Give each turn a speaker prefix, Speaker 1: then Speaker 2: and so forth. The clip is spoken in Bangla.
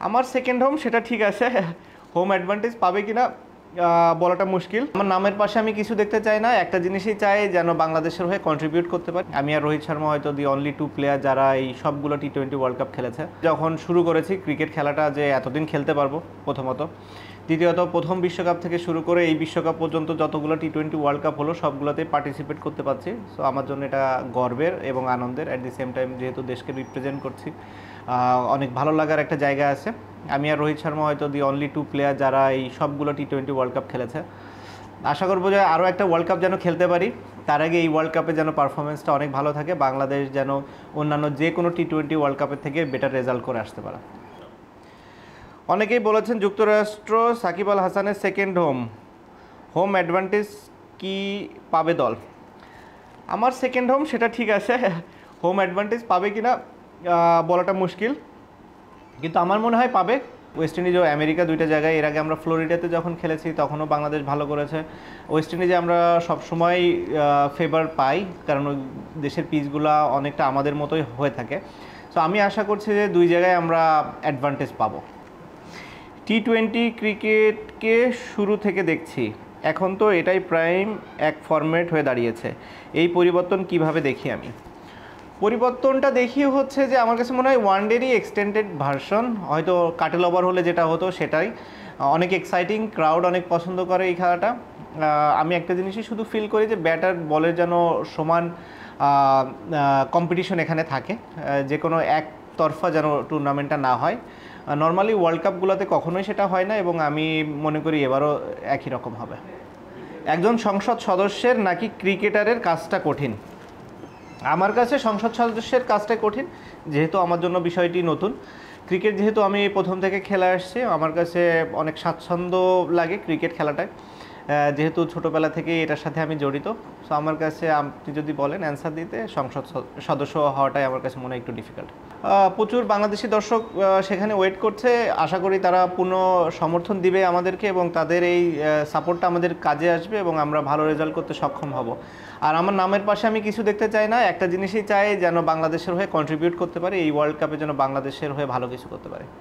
Speaker 1: আমার সেকেন্ড হোম সেটা ঠিক আছে, হোম অ্যাডভান্টেজ পাবে কিনা বলাটা মুশকিল। আমার নামের পাশে আমি কিছু দেখতে চাই না, একটা জিনিসই চাই যেন বাংলাদেশের হয়ে কন্ট্রিবিউট করতে পারি। আমি আর রোহিত শর্মা হয়তো দি অনলি টু প্লেয়ার যারা এই সবগুলো টি-20 ওয়ার্ল্ড কাপ খেলেছে। যখন শুরু করেছি ক্রিকেট খেলাটা যে এতদিন খেলতে পারবো প্রথমত, দ্বিতীয়ত প্রথম বিশ্বকাপ থেকে শুরু করে এই বিশ্বকাপ পর্যন্ত যতগুলো টি-20 ওয়ার্ল্ড কাপ হলো সবগুলোতেই পার্টিসিপেট করতে পারছি। সো আমার জন্য এটা গর্বের এবং আনন্দের। অ্যাট দি সেম টাইম যেহেতু দেশকে রিপ্রেজেন্ট করছি, অনেক ভালো লাগার একটা জায়গা আছে। আমি আর রোহিত শর্মা হয়তো দি অনলি টু প্লেয়ার যারা এই সবগুলো টি-20 ওয়ার্ল্ড কাপ খেলেছে। আশা করবো যে আরও একটা ওয়ার্ল্ড কাপ যেন খেলতে পারি, তার আগে এই ওয়ার্ল্ড কাপে যেন পারফরমেন্সটা অনেক ভালো থাকে, বাংলাদেশ যেন অন্যান্য যে কোনো টি-20 ওয়ার্ল্ড কাপের থেকে বেটার রেজাল্ট করে আসতে পারে। অনেকেই বলেছেন যুক্তরাষ্ট্র সাকিব আল হাসানের সেকেন্ড হোম অ্যাডভান্টেজ কি পাবে দল? আমার সেকেন্ড হোম সেটা ঠিক আছে, হোম অ্যাডভান্টেজ পাবে কিনা বলাটা মুশকিল, কিন্তু আমার মনে হয় পাবে। ওয়েস্ট ইন্ডিজ ও আমেরিকা দুইটা জায়গায়, এর আগে আমরা ফ্লোরিডাতে যখন খেলেছি তখনও বাংলাদেশ ভালো করেছে। ওয়েস্ট ইন্ডিজে আমরা সবসময় ফেভার পাই, কারণ ওই দেশের পিচগুলো অনেকটা আমাদের মতোই হয়ে থাকে। সো আমি আশা করছি যে দুই জায়গায় আমরা অ্যাডভান্টেজ পাবো। টি-20 ক্রিকেটকে শুরু থেকে দেখছি, এখন তো এটাই প্রাইম এক ফরম্যাট হয়ে দাঁড়িয়েছে। এই পরিবর্তন কিভাবে দেখি আমি? পরিবর্তনটা দেখি হচ্ছে যে আমার কাছে মনে হয় ওয়ানডেরই এক্সটেন্ডেড ভার্সন, হয়তো কাটেল ওভার হলে যেটা হতো সেটাই। অনেক এক্সাইটিং, ক্রাউড অনেক পছন্দ করে এই খেলাটা। আমি একটা জিনিসই শুধু ফিল করি যে ব্যাটার বলের যেন সমান কম্পিটিশন এখানে থাকে, যে কোনো একতরফা যেন টুর্নামেন্টটা না হয়। নর্মালি ওয়ার্ল্ড কাপগুলোতে কখনোই সেটা হয় না, এবং আমি মনে করি এবারও একই রকম হবে। একজন সংসদ সদস্যের নাকি ক্রিকেটারের কাজটা কঠিন? আমার কাছে সংসদ সদস্যের কাজটা কঠিন, যেহেতু আমার জন্য বিষয়টি নতুন। ক্রিকেট যেহেতু আমি প্রথম থেকে খেলে আসছি, আমার কাছে অনেক স্বাচ্ছন্দ্য লাগে ক্রিকেট খেলাটায়, যেহেতু ছোটোবেলা থেকেই এটার সাথে আমি জড়িত। সো আমার কাছে আপনি যদি বলেন অ্যান্সার দিতে, সংসদ সদস্য হওয়াটাই আমার কাছে মনে হয় একটু ডিফিকাল্ট। প্রচুর বাংলাদেশি দর্শক সেখানে ওয়েট করছে, আশা করি তারা পূর্ণ সমর্থন দিবে আমাদেরকে, এবং তাদের এই সাপোর্টটা আমাদের কাজে আসবে এবং আমরা ভালো রেজাল্ট করতে সক্ষম হব। আর আমার নামের পাশে আমি কিছু দেখতে চাই না, একটা জিনিসই চাই যেন বাংলাদেশের হয়ে কন্ট্রিবিউট করতে পারে, এই ওয়ার্ল্ড কাপে যেন বাংলাদেশের হয়ে ভালো কিছু করতে পারে।